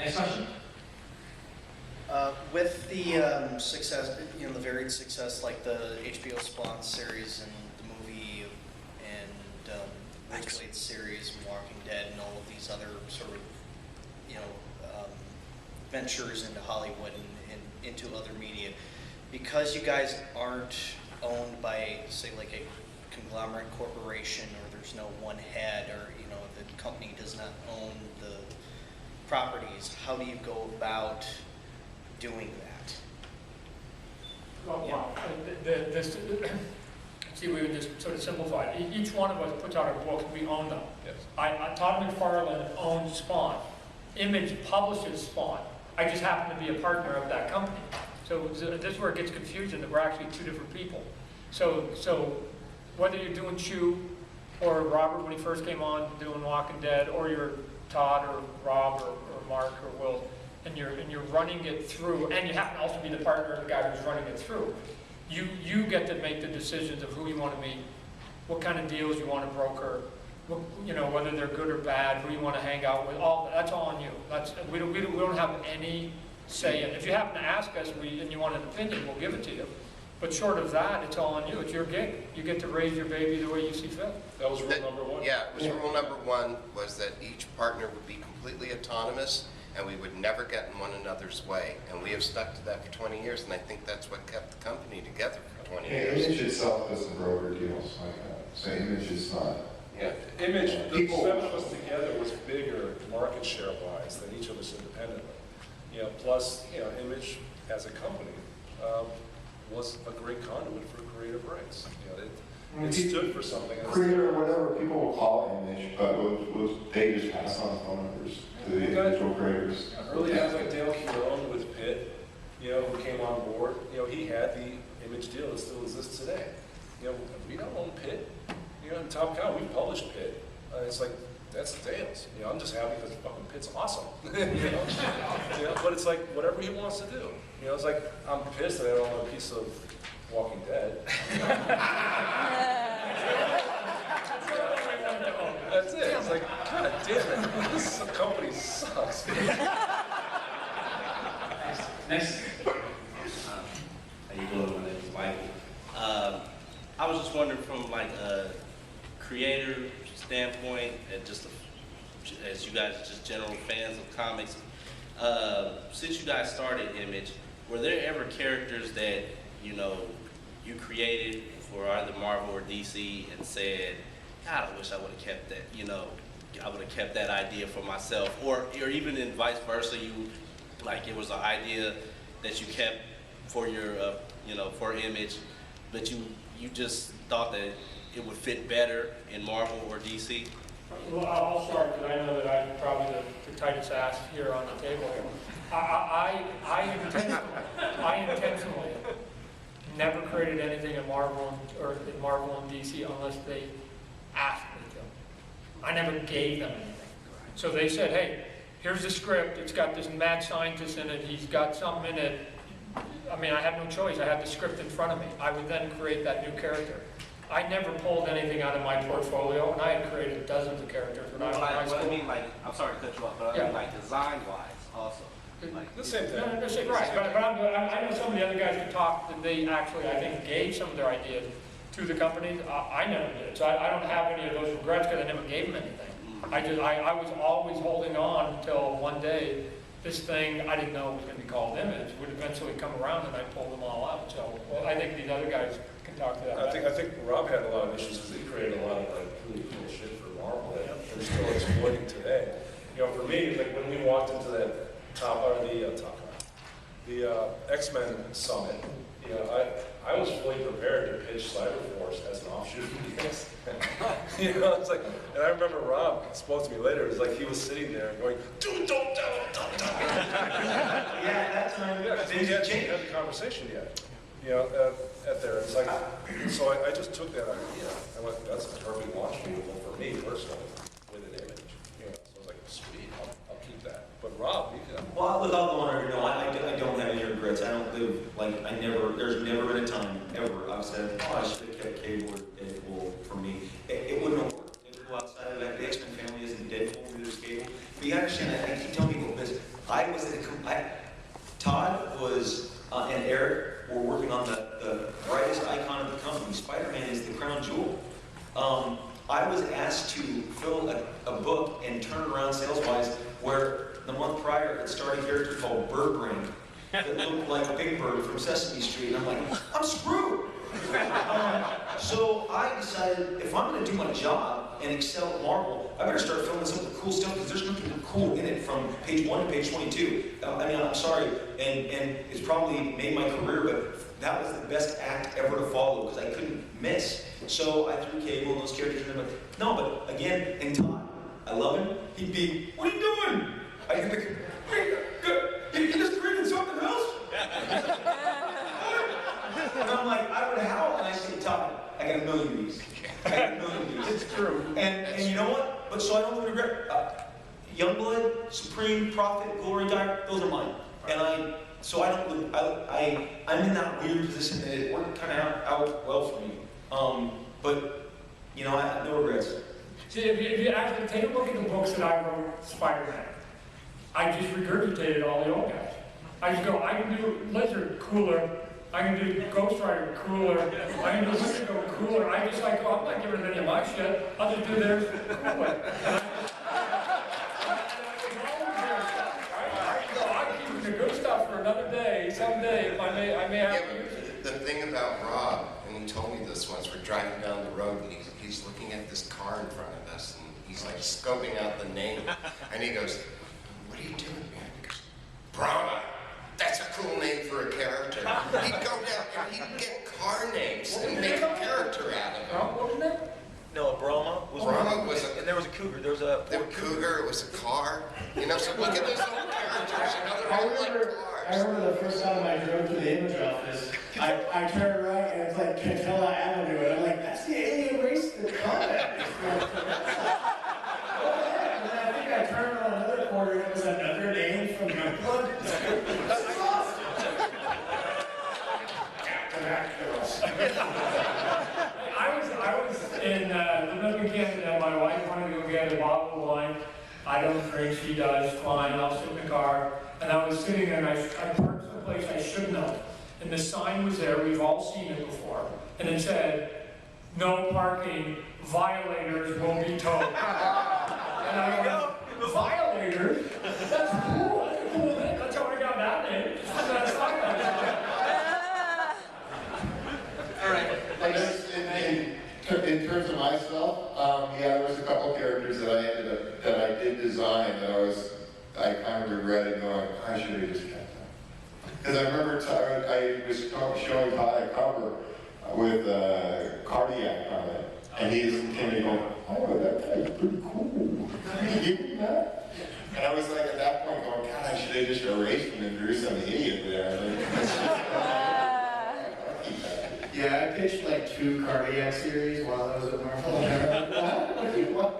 Next question. With the success, the varied success, like the HBO Spawn series and the movie and Whilce series and Walking Dead and all of these other sort of, ventures into Hollywood and into other media, because you guys aren't owned by, say, like a conglomerate corporation, or there's no one head, or the company does not own the properties, how do you go about doing that? Well, see, we would just sort of simplify it. Each one of us puts out our books, we own them. Yes. Todd McFarlane owns Spawn. Image publishes Spawn. I just happen to be a partner of that company. So this is where it gets confusing, that we're actually two different people. So whether you're doing Chew, or Robert when he first came on doing Walking Dead, or you're Todd or Rob or Marc or Whilce, and you're running it through, and you happen to also be the partner of the guy who's running it through, you get to make the decisions of who you want to meet, what kind of deals you want to broker, whether they're good or bad, who you want to hang out with. That's all on you. We don't have any say in it. If you happen to ask us and you want an opinion, we'll give it to you. But short of that, it's all on you. It's your gig. You get to raise your baby the way you see fit. That was rule number one? Yeah, it was rule number one, was that each partner would be completely autonomous and we would never get in one another's way. And we have stuck to that for 20 years, and I think that's what kept the company together for 20 years. Image itself doesn't broker deals like that. So Image is not. Yeah, Image, the seven of us together was bigger market share wise than each of us independently. Plus, Image as a company was a great conduit for creative rights. It stood for something. Creator or whatever people will call Image, but they just pass on phone numbers to the individual creators. Early guys like Dale Keown with Pitt, who came on board, he had the Image deal that still exists today. We don't own Pitt. In Top Cow, we published Pitt. It's like, that's Dale's. I'm just happy because fucking Pitt's awesome. But it's like, whatever he wants to do. It's like, I'm pissed that I don't own a piece of Walking Dead. That's it. It's like, God damn it, this company sucks. Next. How you doing? My name is Michael. I was just wondering from like a creator standpoint, and just as you guys are just general fans of comics, since you guys started Image, were there ever characters that you created for either Marvel or DC and said, God, I wish I would have kept that, I would have kept that idea for myself, or even in vice versa, it was an idea that you kept for your, for Image, but you just thought that it would fit better in Marvel or DC? Well, I'll start because I know that I'm probably the tightest ass here on the table here. I intentionally never created anything in Marvel and DC unless they asked me to. I never gave them anything. So they said, hey, here's the script. It's got this mad scientist in it. He's got something in it. I mean, I had no choice. I had the script in front of me. I would then create that new character. I never pulled anything out of my portfolio, and I had created dozens of characters when I was in high school. I mean, I'm sorry to cut you off, but I mean, design-wise also. The same thing. No, right, but I know some of the other guys who talked that they actually, I think, gave some of their ideas to the companies. I never did, so I don't have any of those regrets because I never gave them anything. I was always holding on until one day this thing I didn't know was going to be called Image would eventually come around, and I pulled them all out. So I think these other guys can talk to that. I think Rob had a lot of issues because he created a lot of really cool shit for Marvel that we're still exploiting today. For me, like when we walked into that the X-Men summit, I was fully prepared to pitch Cyberforce as an offshoot of the X-Men. It's like, and I remember Rob spoke to me later. It was like he was sitting there going, "Dude, don't tell him, don't tell him." Yeah, that's time. Yeah, because we hadn't had the conversation yet. At there, it's like, so I just took that idea. I went, that's a perfect launch vehicle for me personally with an Image. So I was like, sweet, I'll keep that. But Rob, you can. Well, without going over, no, I don't have any regrets. I don't live, there's never been a time ever I've said, oh, I should have kept Cable or Deadpool for me. It wouldn't have worked. It would go outside of that. The X-Men family isn't Deadpool, neither is Cable. But you understand that, I keep telling people this, Todd was, and Erik were working on the brightest icon of the company. Spider-Man is the crown jewel. I was asked to fill a book and turn it around sales-wise, where the month prior it started a character called Bird Brain that looked like Big Bird from Sesame Street, and I'm like, I'm screwed. So I decided, if I'm going to do my job and excel at Marvel, I better start filming some of the cool stuff, because there's nothing cool in it from page 1 to page 22. I mean, I'm sorry, and it's probably made my career, but that was the best act ever to follow, because I couldn't miss. So I threw Cable and those characters in there, but no, but again, and Todd, I love him. He'd be, what are you doing? I'd be, you just created something else? And I'm like, I would howl, and I say, Todd, I got a million of these. I got a million of these. It's true. And you know what? But so I don't regret. Youngblood, Supreme, Prophet, Glory, Dire, those are mine. And I'm in that weird position that it worked kind of out well for me. But, you know, I have no regrets. See, if you actually take a look at the books that I wrote, Spider-Man, I just regurgitated all the old guys. I just go, I can do Lizard cooler, I can do Ghost Rider cooler, I can do Wendigo cooler. I just like, oh, I'm not giving any of my shit, I'll just do theirs cooler. I'm keeping the good stuff for another day, someday, I may have to use it. The thing about Rob, and he told me this once, we're driving down the road and he's looking at this car in front of us and he's like scoping out the name and he goes, what are you doing, man? He goes, Brahma, that's a cool name for a character. He'd go down and he'd get car names and make a character out of them. What was that? No, a Brahma was Brahma was a, and there was a cougar. There was a cougar, it was a car. You know, so look at those old characters, you know, they're all like I cars. remember the first time I drove to the image office, I turned right and it's like Cantella Avenue, and I'm like, that's the alien race in the comment. And then I think I turned on another corner and it was another name from Youngblood. This is awesome. Captain Actors. I was in Liefeld, Canada. My wife wanted to go get a bottle of wine. I don't drink, she does, fine, I'll sit in the car. And I was sitting there and I parked someplace I shouldn't have. And the sign was there, we've all seen it before. And it said, no parking, violators will be towed. And I go, violators? That's cool, that's a cool name. That's how I got that name. Just put that sign on there. all right. In terms of myself, yeah, there was a couple characters that I did design that I kind of regretted going, I should have just kept them. Because I remember I was showing Todd a cover with Cardiac on it, and he came in going, oh, that guy's pretty cool. Can you give me that? And I was like, at that point going, God, I should have just erased him and drew some idiot there. Yeah, I pitched like 2 Cardiac series while I was at Marvel. What do you want?